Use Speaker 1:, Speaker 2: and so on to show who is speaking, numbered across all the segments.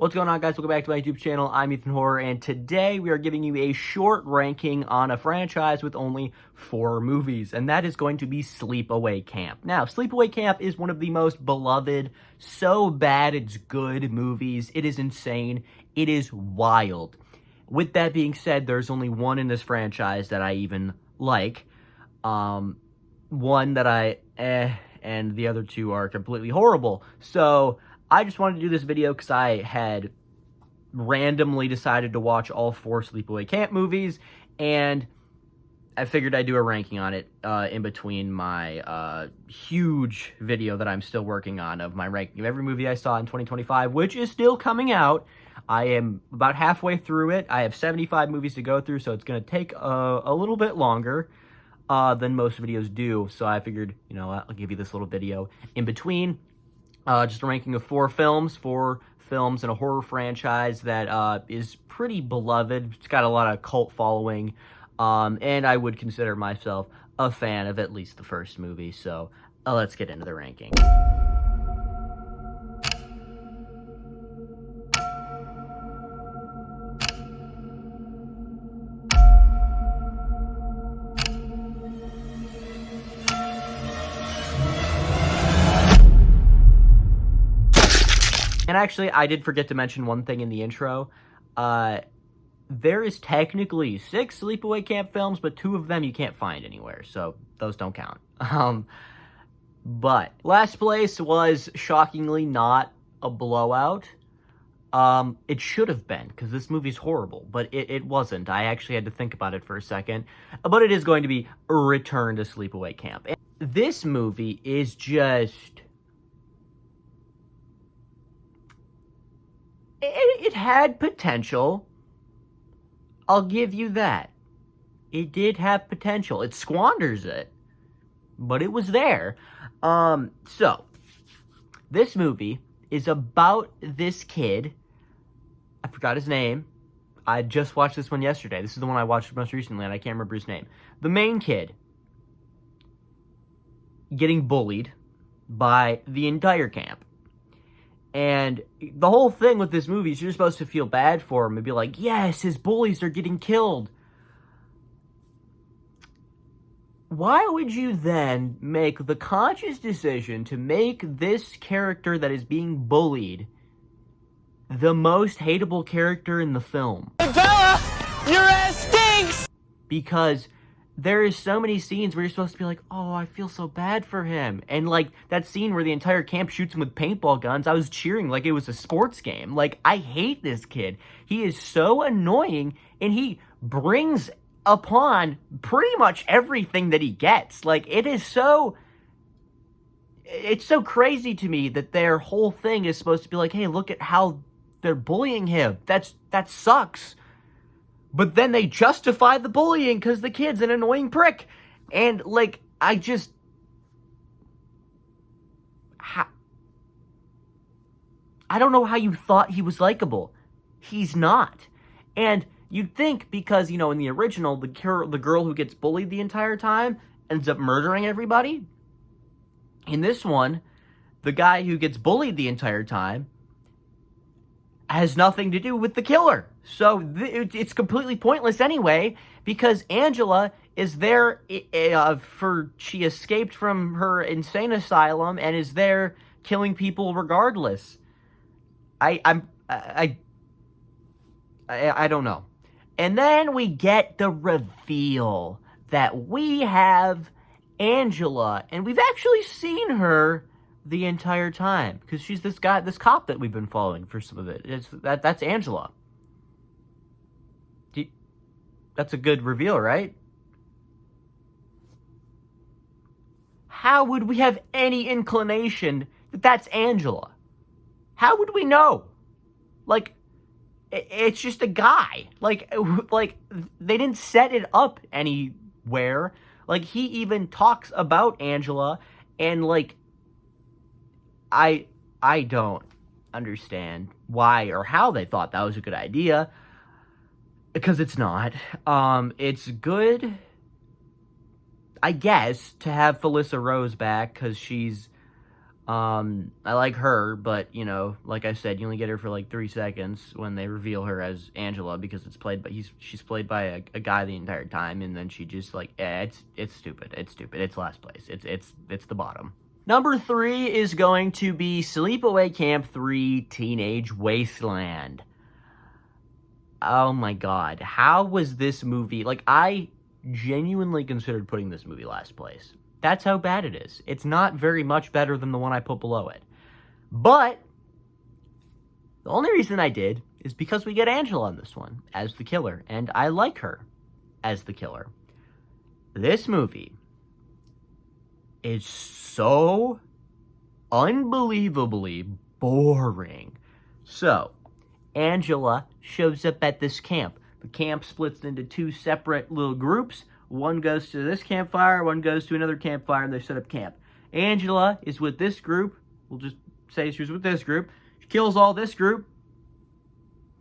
Speaker 1: What's going on, guys? Welcome back to my YouTube channel. I'm Ethan Horror, and today we are giving you a short ranking on a franchise with only 4 movies, and that is going to be Sleepaway Camp. Now, Sleepaway Camp is one of the most beloved, so bad it's good movies. It is insane. It is wild. With that being said, there's only one in this franchise that I even like. One that and the other 2 are completely horrible. So I just wanted to do this video because I had randomly decided to watch all 4 Sleepaway Camp movies, and I figured I'd do a ranking on it in between my huge video that I'm still working on of my ranking of every movie I saw in 2025, which is still coming out. I am about halfway through it. I have 75 movies to go through, so it's going to take a little bit longer than most videos do. So I figured, you know, I'll give you this little video in between. Just a ranking of 4 films in a horror franchise that is pretty beloved. It's got a lot of cult following, and I would consider myself a fan of at least the first movie. So let's get into the ranking. And actually, I did forget to mention one thing in the intro. There is technically 6 Sleepaway Camp films, but 2 of them you can't find anywhere, so those don't count. But last place was shockingly not a blowout. It should have been, because this movie's horrible, but it wasn't. I actually had to think about it for a second. But it is going to be Return to Sleepaway Camp. And this movie is just... It had potential. I'll give you that. It did have potential. It squanders it, but it was there. So, this movie is about this kid. I forgot his name. I just watched this one yesterday. This is the one I watched most recently, and I can't remember his name. The main kid getting bullied by the entire camp. And the whole thing with this movie is you're supposed to feel bad for him and be like, yes, his bullies are getting killed. Why would you then make the conscious decision to make this character that is being bullied the most hateable character in the film?
Speaker 2: Hey Bella, your ass stinks!
Speaker 1: Because there is so many scenes where you're supposed to be like, oh, I feel so bad for him. And, like, that scene where the entire camp shoots him with paintball guns, I was cheering like it was a sports game. Like, I hate this kid. He is so annoying, and he brings upon pretty much everything that he gets. Like, it's so crazy to me that their whole thing is supposed to be like, hey, look at how they're bullying him. That sucks. But then they justify the bullying because the kid's an annoying prick. And, like, I don't know how you thought he was likable. He's not. And you'd think because, you know, in the original, the girl who gets bullied the entire time ends up murdering everybody. In this one, the guy who gets bullied the entire time has nothing to do with the killer. So it's completely pointless anyway, because Angela is there she escaped from her insane asylum and is there killing people regardless. I don't know. And then we get the reveal that we have Angela, and we've actually seen her the entire time, because she's this cop that we've been following for some of it. That's Angela. That's a good reveal, right? How would we have any inclination that that's Angela? How would we know? Like, it's just a guy. Like they didn't set it up anywhere. Like, he even talks about Angela, and, like, I don't understand why or how they thought that was a good idea, because it's not. It's good, I guess, to have Felissa Rose back, because she's I like her, but, you know, like I said, you only get her for like 3 seconds when they reveal her as Angela, because she's played by a guy the entire time, and then she just like, it's stupid. It's stupid. It's last place. It's the bottom. Number 3 is going to be Sleepaway Camp 3 Teenage Wasteland. Oh my god. How was this movie? Like, I genuinely considered putting this movie last place. That's how bad it is. It's not very much better than the one I put below it. But the only reason I did is because we get Angela in this one as the killer, and I like her as the killer. This movie is so unbelievably boring. So, Angela shows up at this camp. The camp splits into 2 separate little groups. One goes to this campfire, one goes to another campfire, and they set up camp. Angela is with this group. We'll just say she was with this group. She kills all this group.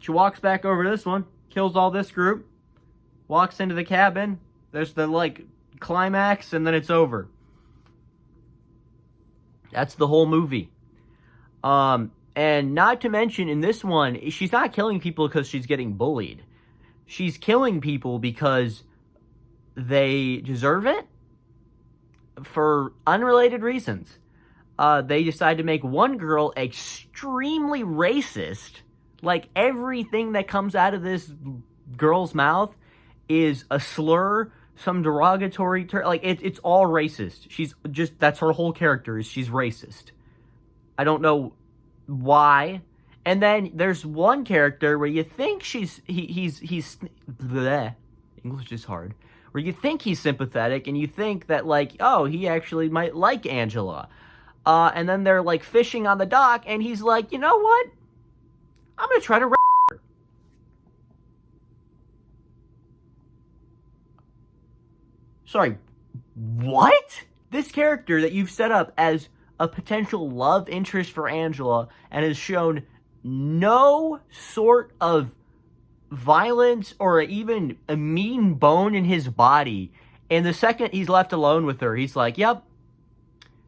Speaker 1: She walks back over to this one, kills all this group, walks into the cabin. There's the, like, climax, and then it's over. That's the whole movie. And not to mention, in this one, she's not killing people because she's getting bullied. She's killing people because they deserve it for unrelated reasons. They decide to make one girl extremely racist. Like, everything that comes out of this girl's mouth is a slur, some derogatory term. Like, it's all racist. That's her whole character, is she's racist. I don't know why. And then there's one character where you think he's bleh, English is hard. Where you think he's sympathetic, and you think that, like, oh, he actually might like Angela. And then they're, like, fishing on the dock, and he's like, you know what? I'm gonna try to rape her. Sorry, what? This character that you've set up as a potential love interest for Angela and has shown no sort of violence or even a mean bone in his body. And the second he's left alone with her, he's like, yep,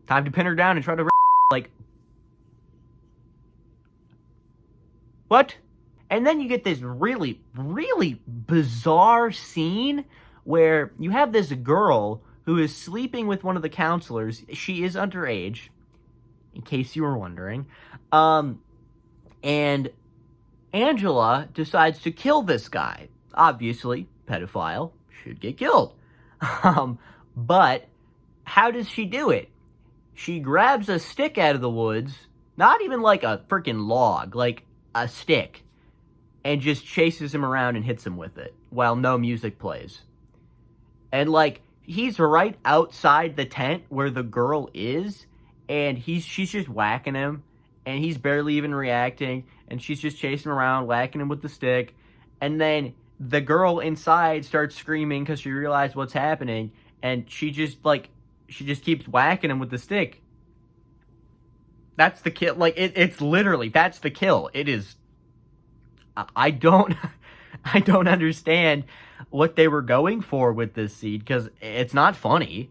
Speaker 1: time to pin her down and try to like, what? And then you get this really, really bizarre scene where you have this girl who is sleeping with one of the counselors. She is underage, in case you were wondering. And Angela decides to kill this guy. Obviously, pedophile should get killed. But how does she do it? She grabs a stick out of the woods, not even like a freaking log, like a stick, and just chases him around and hits him with it while no music plays. And, like, he's right outside the tent where the girl is, and she's just whacking him, and he's barely even reacting, and she's just chasing him around, whacking him with the stick, and then the girl inside starts screaming because she realized what's happening, and she just keeps whacking him with the stick. That's the kill. Like, it's literally, that's the kill. It is, I don't understand what they were going for with this scene, because it's not funny.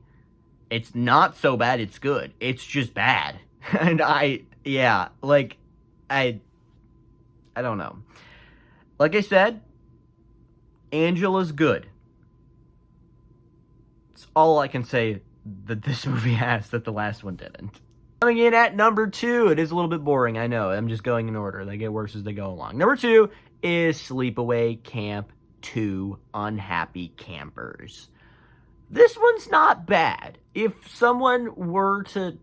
Speaker 1: It's not so bad it's good. It's just bad. And I don't know. Like I said, Angela's good. It's all I can say that this movie has that the last one didn't. Coming in at number 2, it is a little bit boring, I know. I'm just going in order. They get worse as they go along. Number 2 is Sleepaway Camp 2 Unhappy Campers. This one's not bad. If someone were to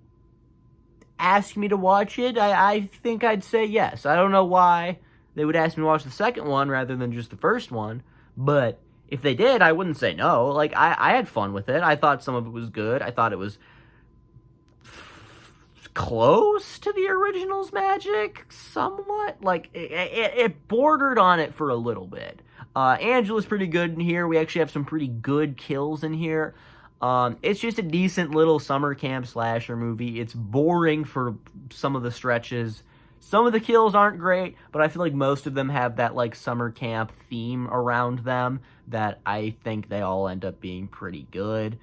Speaker 1: ask me to watch it, I think I'd say yes. I don't know why they would ask me to watch the second one rather than just the first one, but if they did, I wouldn't say no. Like, I had fun with it. I thought some of it was good. I thought it was close to the original's magic, somewhat. Like, it bordered on it for a little bit. Angela's pretty good in here. We actually have some pretty good kills in here. It's just a decent little summer camp slasher movie. It's boring for some of the stretches. Some of the kills aren't great, but I feel like most of them have that, like, summer camp theme around them that I think they all end up being pretty good.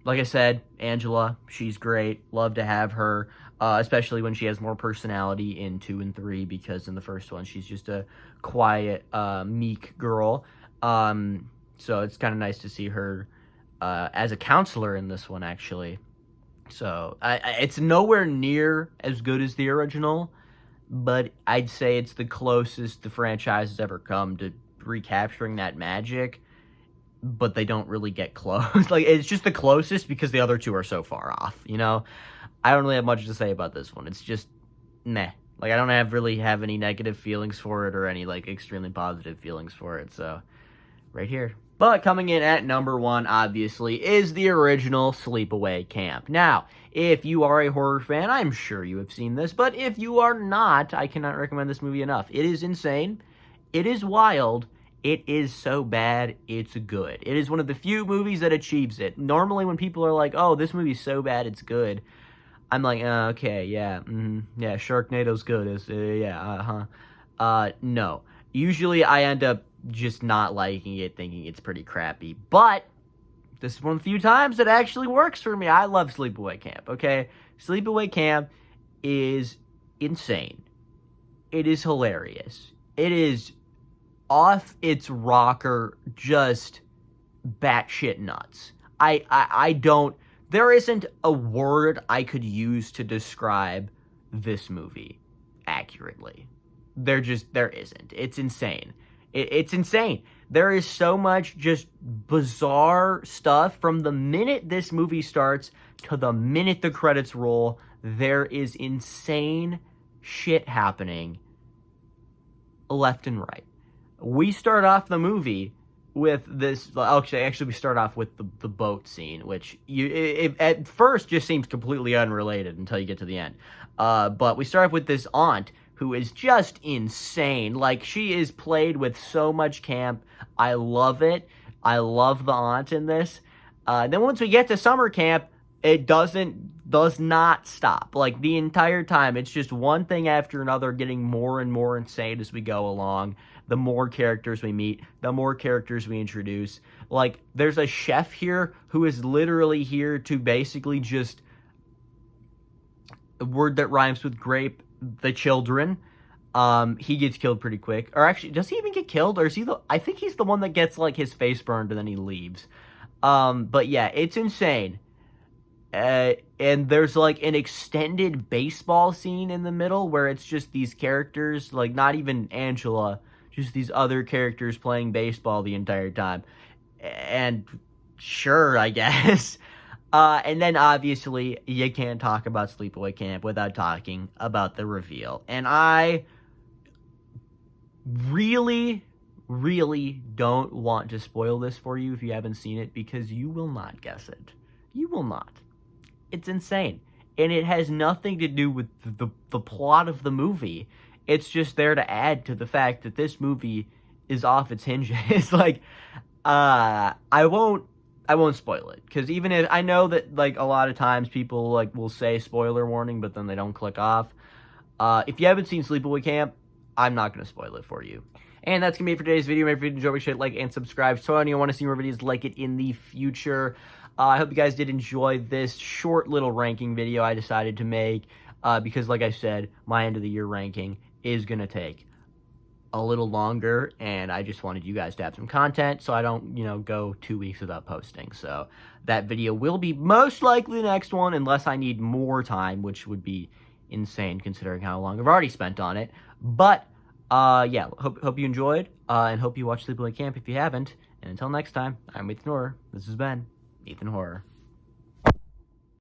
Speaker 1: like I said, Angela, she's great. Love to have her, especially when she has more personality in 2 and 3, because in the first one, she's just a quiet, meek girl. So it's kind of nice to see her as a counselor in this one, actually. So it's nowhere near as good as the original, but I'd say it's the closest the franchise has ever come to recapturing that magic, but they don't really get close. Like, it's just the closest because the other two are so far off, you know? I don't really have much to say about this one. It's just meh. Like, I don't really have any negative feelings for it or any, like, extremely positive feelings for it, so right here. But coming in at number 1, obviously, is the original Sleepaway Camp. Now, if you are a horror fan, I'm sure you have seen this, but if you are not, I cannot recommend this movie enough. It is insane. It is wild. It is so bad, it's good. It is one of the few movies that achieves it. Normally, when people are like, oh, this movie's so bad, it's good, I'm like, okay, yeah, yeah, Sharknado's good. No. Usually, I end up just not liking it, thinking it's pretty crappy. But this is one of the few times it actually works for me. I love Sleepaway Camp, okay? Sleepaway Camp is insane. It is hilarious. It is off its rocker, just batshit nuts. I don't, there isn't a word I could use to describe this movie accurately. There isn't. It's insane. It's insane. There is so much just bizarre stuff from the minute this movie starts to the minute the credits roll. There is insane shit happening left and right. We start off the movie with this. Actually, we start off with the boat scene, which at first just seems completely unrelated until you get to the end. But we start off with this aunt who is just insane. Like, she is played with so much camp. I love it. I love the aunt in this. Then once we get to summer camp, it does not stop. Like, the entire time, it's just one thing after another, getting more and more insane as we go along. The more characters we meet, the more characters we introduce. Like, there's a chef here who is literally here to basically just, a word that rhymes with grape, the children. He gets killed pretty quick. Or actually, does he even get killed? Or is he I think he's the one that gets, like, his face burned and then he leaves. But yeah, it's insane. And there's, like, an extended baseball scene in the middle where it's just these characters, like, not even Angela, just these other characters playing baseball the entire time. And sure, I guess. And then, obviously, you can't talk about Sleepaway Camp without talking about the reveal. And I really, really don't want to spoil this for you if you haven't seen it, because you will not guess it. You will not. It's insane. And it has nothing to do with the plot of the movie. It's just there to add to the fact that this movie is off its hinges. Like, I won't spoil it, because even if I know that, like, a lot of times people, like, will say spoiler warning, but then they don't click off. If you haven't seen Sleepaway Camp, I'm not going to spoil it for you. And that's going to be it for today's video. If you enjoyed, make sure to like and subscribe. So you want to see more videos like it in the future. I hope you guys did enjoy this short little ranking video I decided to make, because, like I said, my end of the year ranking is going to take a little longer, and I just wanted you guys to have some content so I don't, go 2 weeks without posting. So that video will be most likely the next one, unless I need more time, which would be insane considering how long I've already spent on it. But yeah, hope you enjoyed, and hope you watch Sleepaway Camp if you haven't. And until next time, I'm Ethan Horror. This has been Ethan Horror.